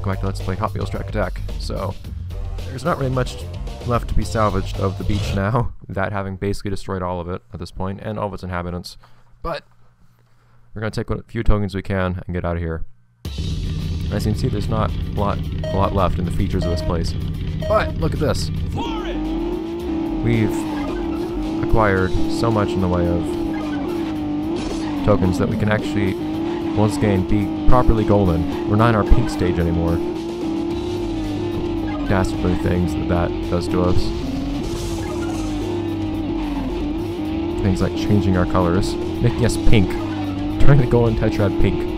welcome back to Let's Play Hot Wheels Track Attack. So, there's not really much left to be salvaged of the beach now, that having basically destroyed all of it at this point, and all of its inhabitants. But, we're going to take what few tokens we can and get out of here. As you can see, there's not a lot left in the features of this place. But, look at this! We've acquired so much in the way of tokens that we can actually, once again, be properly golden. We're not in our pink stage anymore. Dastardly things that does to us. Things like changing our colors, making us pink, turning the golden tetrad pink.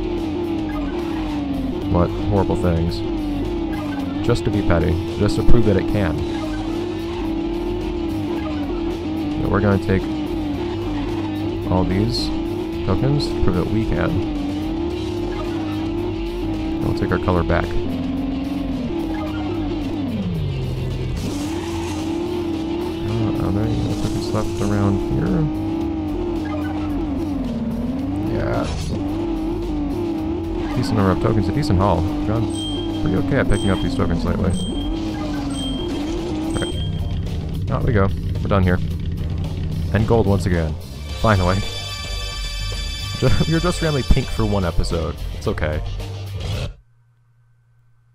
What horrible things. Just to be petty, just to prove that it can. But we're going to take all these tokens to prove that we can. We'll take our color back. Are there any tokens left around here? Yeah. Decent number of tokens, a decent haul. I've gone pretty okay at picking up these tokens lately. Okay. Out we go. We're done here. And gold once again. Finally. You're just randomly pink for one episode. It's okay.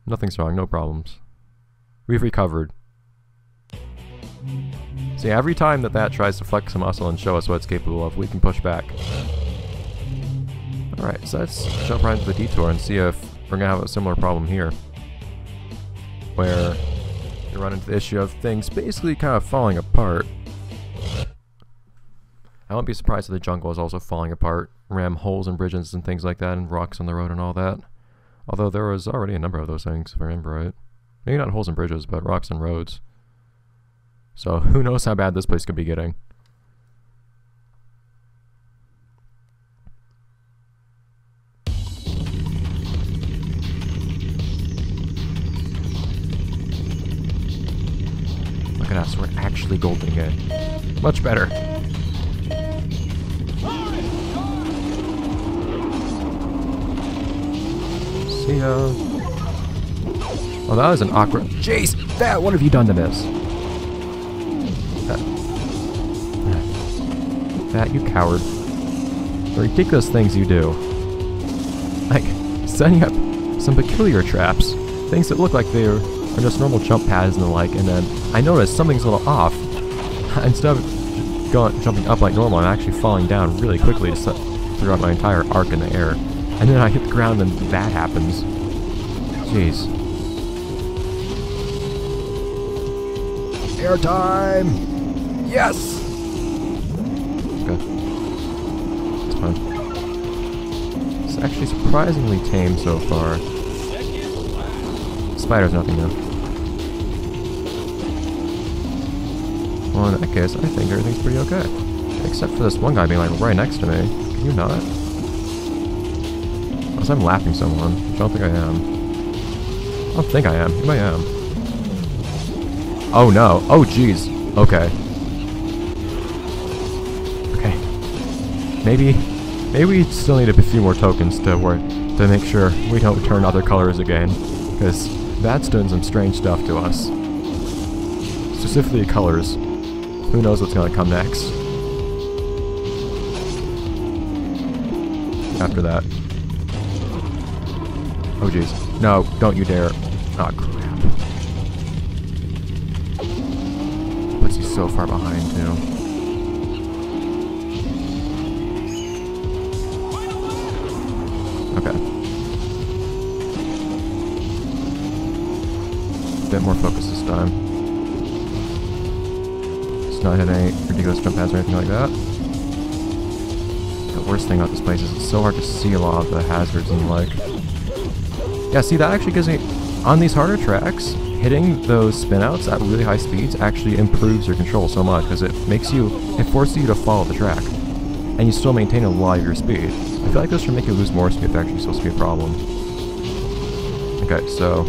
Nothing's wrong, no problems. We've recovered. See, every time that tries to flex a muscle and show us what it's capable of, we can push back. Alright, so let's jump right into the detour and see if we're gonna have a similar problem here. Where you run into the issue of things basically kind of falling apart. I won't be surprised if the jungle is also falling apart. Ram holes in bridges and things like that, and rocks on the road and all that. Although there was already a number of those things, if I remember right. Maybe not holes in bridges, but rocks and roads. So who knows how bad this place could be getting. Look at us, we're actually golden again. Much better. See ya. Oh, that was an awkward... Jeez! What have you done to this? That, you coward. The ridiculous things you do. Like, setting up some peculiar traps. Things that look like they're just normal jump pads and the like, and then I notice something's a little off. Instead of jumping up like normal, I'm actually falling down really quickly throughout my entire arc in the air. And then I hit the ground and that happens. Jeez. Airtime! Yes! Okay. It's fine. It's actually surprisingly tame so far. Spider's nothing new. Well, in that case, I think everything's pretty okay. Except for this one guy being like right next to me. Can you not? Unless I'm laughing someone, which I don't think I am. I don't think I am. Maybe I am. Oh no. Oh jeez. Okay. Okay. Maybe we still need a few more tokens to make sure we don't turn other colors again. Because that's doing some strange stuff to us. Specifically colors. Who knows what's gonna come next. After that. Oh jeez. No, don't you dare. Oh crap. Puts you so far behind too. Okay. A bit more focus this time. Just not hit any ridiculous jump pads or anything like that. The worst thing about this place is it's so hard to see a lot of the hazards and the like. Yeah, see, that actually gives me, on these harder tracks, hitting those spin-outs at really high speeds actually improves your control so much, because it forces you to follow the track, and you still maintain a lot of your speed. I feel like this should make you lose more speed if it's actually supposed to be a problem. Okay, so...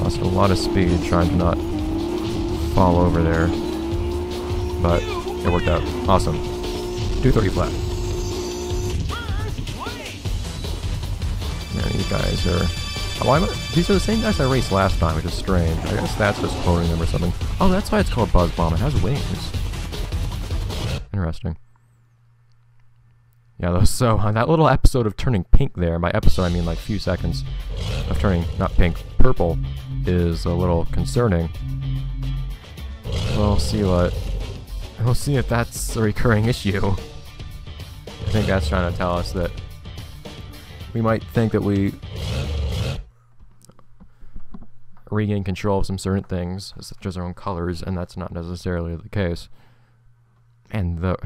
lost a lot of speed trying to not fall over there, but it worked out. Awesome. 230 flat. Yeah, these guys are... Oh, these are the same guys I raced last time, which is strange. I guess that's just quoting them or something. Oh, that's why it's called Buzz Bomb. It has wings. Interesting. Yeah, so that little episode of turning pink there, by episode I mean like few seconds of turning, not pink, purple, is a little concerning. We'll see if that's a recurring issue. I think that's trying to tell us that we might think that we regain control of some certain things, such as our own colors, and that's not necessarily the case. And the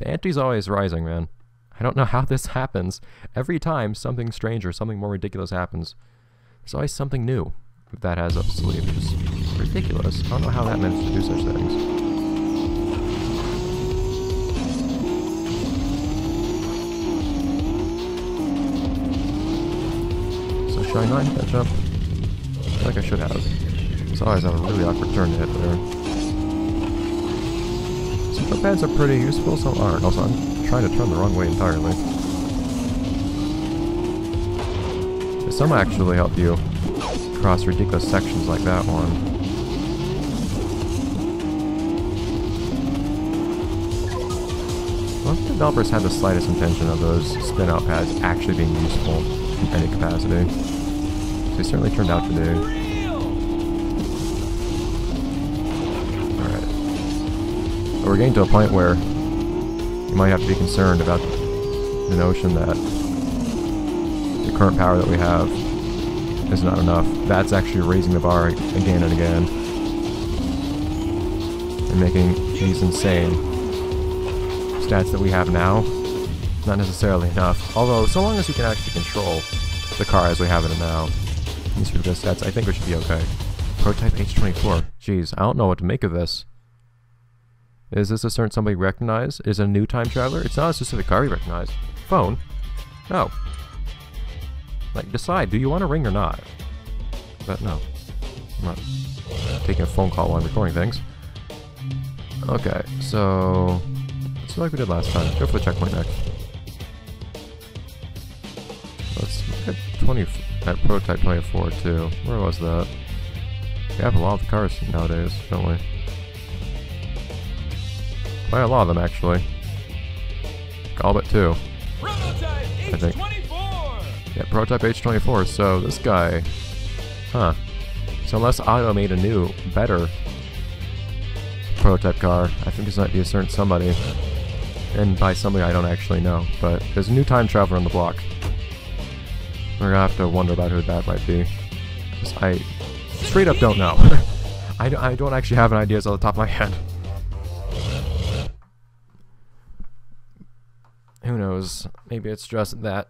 ante's always rising, man. I don't know how this happens. Every time something strange or something more ridiculous happens, there's always something new that has up its sleeve, which is ridiculous. I don't know how that managed to do such things. So should I not hit that jump? I feel like I should have. So I always have a really awkward turn to hit there. Some jump pads are pretty useful, some aren't. Also, I'm trying to turn the wrong way entirely. Some actually help you cross ridiculous sections like that one. Well, the developers had the slightest intention of those spin-out pads actually being useful in any capacity. They certainly turned out to be. Alright. But we're getting to a point where you might have to be concerned about the notion that the current power that we have is not enough. That's actually raising the bar again and again. And making these insane stats that we have now not necessarily enough. Although, so long as we can actually control the car as we have it now, these are the stats, I think we should be okay. Prototype H24. Jeez, I don't know what to make of this. Is this a certain somebody we recognize? Is it a new time traveler? It's not a specific car we recognize. Phone? No. Like, decide, do you want to ring or not? But no. I'm not taking a phone call while I'm recording things. Okay, so... let's do like we did last time. Go for the checkpoint next. Let's look at Prototype 24 too. Where was that? We have a lot of the cars nowadays, don't we? Quite a lot of them, actually. All but two. Prototype I think. H24! Yeah, Prototype H24, so this guy... Huh. So unless Auto made a new, better prototype car, I think this might be a certain somebody. And by somebody I don't actually know, but there's a new time traveler on the block. We're gonna have to wonder about who that might be. 'Cause I straight up don't know. I don't actually have an idea off the top of my head. Who knows? Maybe it's just that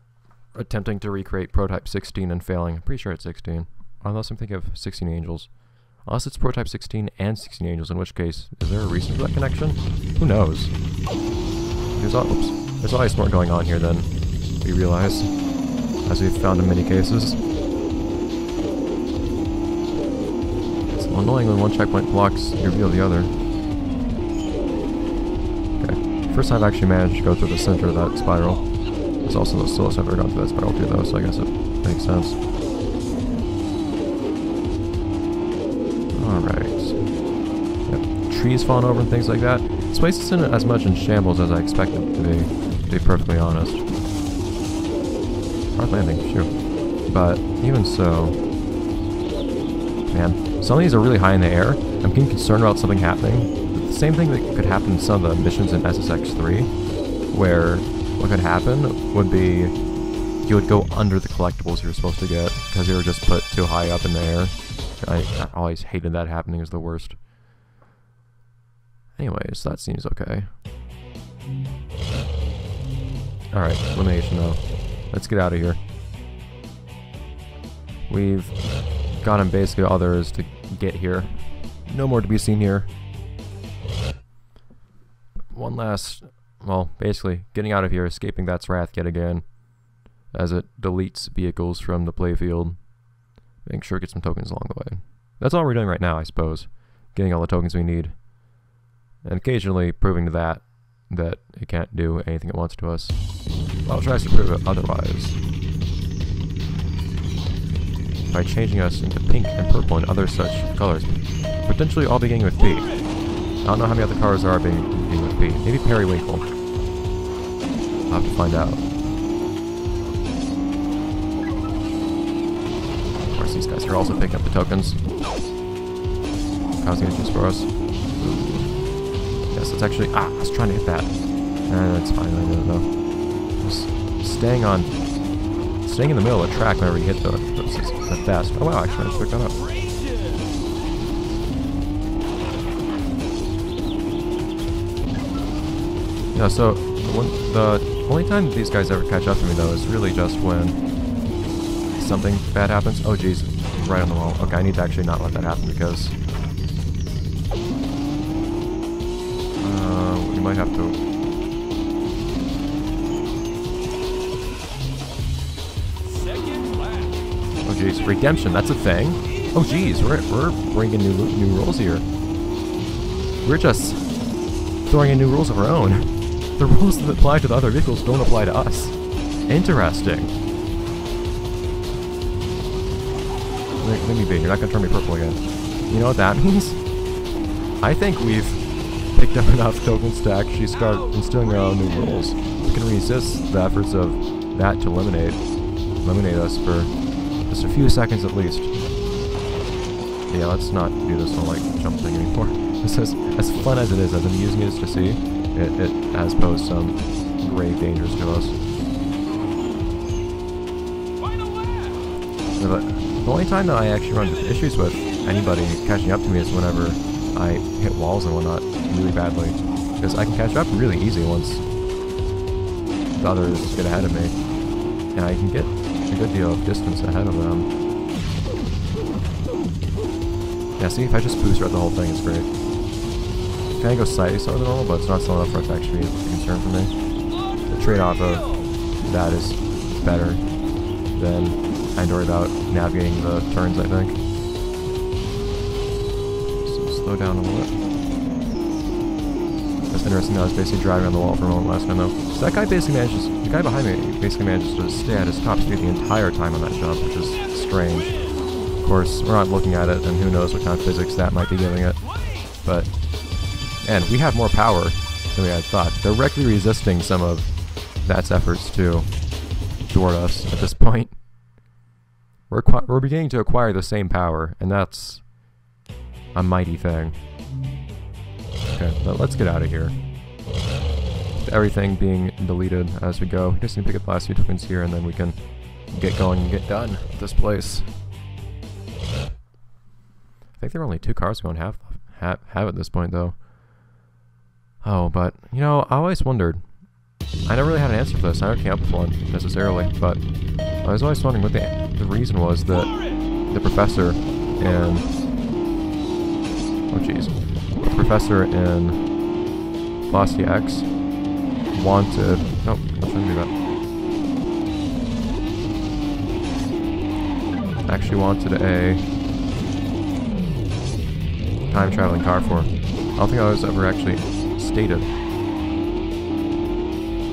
attempting to recreate Prototype 16 and failing. I'm pretty sure it's 16. Unless I'm thinking of 16 Angels. Unless it's Prototype 16 and 16 Angels, in which case, is there a reason for that connection? Who knows? There's always more going on here than we realize, as we've found in many cases. It's annoying when one checkpoint blocks your view of the other. Okay, first I've actually managed to go through the center of that spiral. There's also the slowest I've ever gone through that spiral too, though, so I guess it makes sense. Alright. Yep. Trees falling over and things like that. This place isn't as much in shambles as I expected it to be perfectly honest. Hard landing, sure. But even so... Man, some of these are really high in the air. I'm getting concerned about something happening. The same thing that could happen in some of the missions in SSX3, where what could happen would be you would go under the collectibles you're supposed to get, because they were just put too high up in the air. I always hated that happening, it was the worst. Anyways, that seems okay. Alright, elimination though. Let's get out of here. We've gotten basically all there is to get here. No more to be seen here. One last... well, basically, getting out of here, escaping That's Wrath yet again, as it deletes vehicles from the playfield. Make sure to get some tokens along the way. That's all we're doing right now, I suppose. Getting all the tokens we need. And occasionally proving to that it can't do anything it wants to us. Well, it tries to prove it otherwise. by changing us into pink and purple and other such colors, potentially all beginning with P. I don't know how many other colors there are beginning with P. Maybe periwinkle. I'll have to find out. Of course, these guys are also picking up the tokens. How's he gonna choose for us? Yes, it's actually... I was trying to hit that. That's fine, I don't know. Just staying in the middle of the track whenever you hit the fast. Oh wow, actually I just picked that up. Yeah, so the only time these guys ever catch up to me though is really just when something bad happens. Oh jeez, right on the wall. Okay, I need to actually not let that happen because we might have to. Oh jeez, redemption, that's a thing. Oh jeez, we're bringing new rules here. We're just throwing in new rules of our own. The rules that apply to the other vehicles don't apply to us. Interesting. Let me be, you're not gonna turn me purple again. You know what that means? I think we've picked up enough tokens to actually start instilling our own new rules. We can resist the efforts of that to eliminate us for just a few seconds at least. Yeah, let's not do this whole like jump thing anymore. This is as fun as it is, as amusing as to see. It has posed some grave dangers to us. But the only time that I actually run into issues with anybody catching up to me is whenever I hit walls and whatnot really badly. Because I can catch up really easy once the others get ahead of me. And I can get a good deal of distance ahead of them. Yeah, see, if I just boost throughout the whole thing, it's great. Kind of go slightly slower than normal, but it's not slow enough for it to actually be a concern for me. The trade-off of that is better than having to worry about navigating the turns, I think. So slow down a little bit. That's interesting that I was basically driving on the wall for a moment last time though. So that guy basically manages, the guy behind me basically manages to stay at his top speed the entire time on that jump, which is strange. Of course, we're not looking at it, and who knows what kind of physics that might be giving it. But, and we have more power than we had thought, directly resisting some of that's efforts to thwart us at this point. We're beginning to acquire the same power, and that's a mighty thing. Okay, but let's get out of here. Everything being deleted as we go. We just need to pick up the last few tokens here, and then we can get going and get done with this place. I think there are only 2 cars we don't have at this point, though. Oh, but, you know, I always wondered. I never really had an answer for this. I never came up with one, necessarily, but I was always wondering what the reason was that the professor in... Oh, jeez. The professor in Velocity X wanted... Nope, I'm trying to do that. Actually wanted a time-traveling car for. I don't think that was ever actually stated.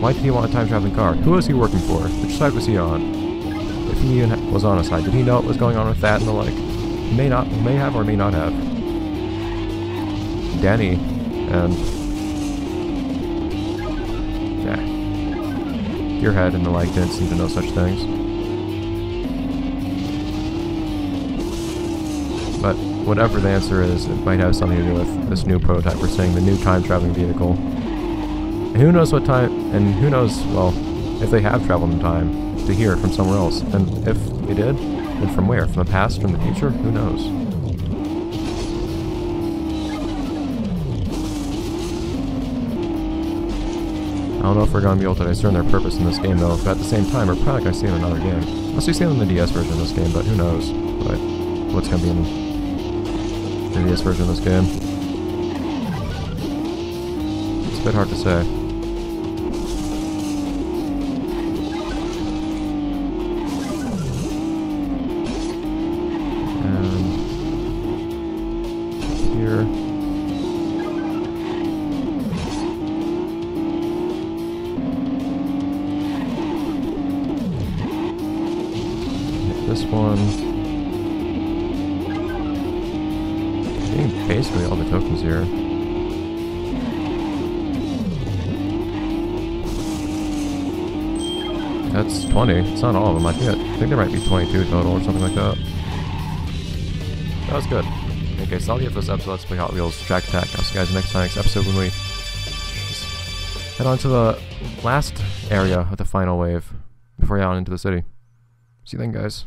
Why did he want a time-traveling car? Who was he working for? Which side was he on? If he even was on a side, did he know what was going on with that and the like? He may have or may not have. Danny and Gearhead and the like didn't seem to know such things. But whatever the answer is, it might have something to do with this new prototype we're saying, the new time-traveling vehicle. And who knows what time, and who knows, well, if they have traveled in time to here from somewhere else. And if they did, then from where? From the past, from the future? Who knows? I don't know if we're going to be able to discern their purpose in this game, though, but at the same time, we're probably going to see them in another game. Unless we see them in the DS version of this game, but who knows what's going to be in the DS version of this game. It's a bit hard to say. And here. This one. Getting basically all the tokens here. That's 20. It's not all of them. I think there might be 22 total or something like that. That was good. Okay, so that'll be it for this episode. Let's play Hot Wheels Track Attack. I'll see you guys next time, next episode when we just head on to the last area of the final wave before we head on into the city. See you then, guys.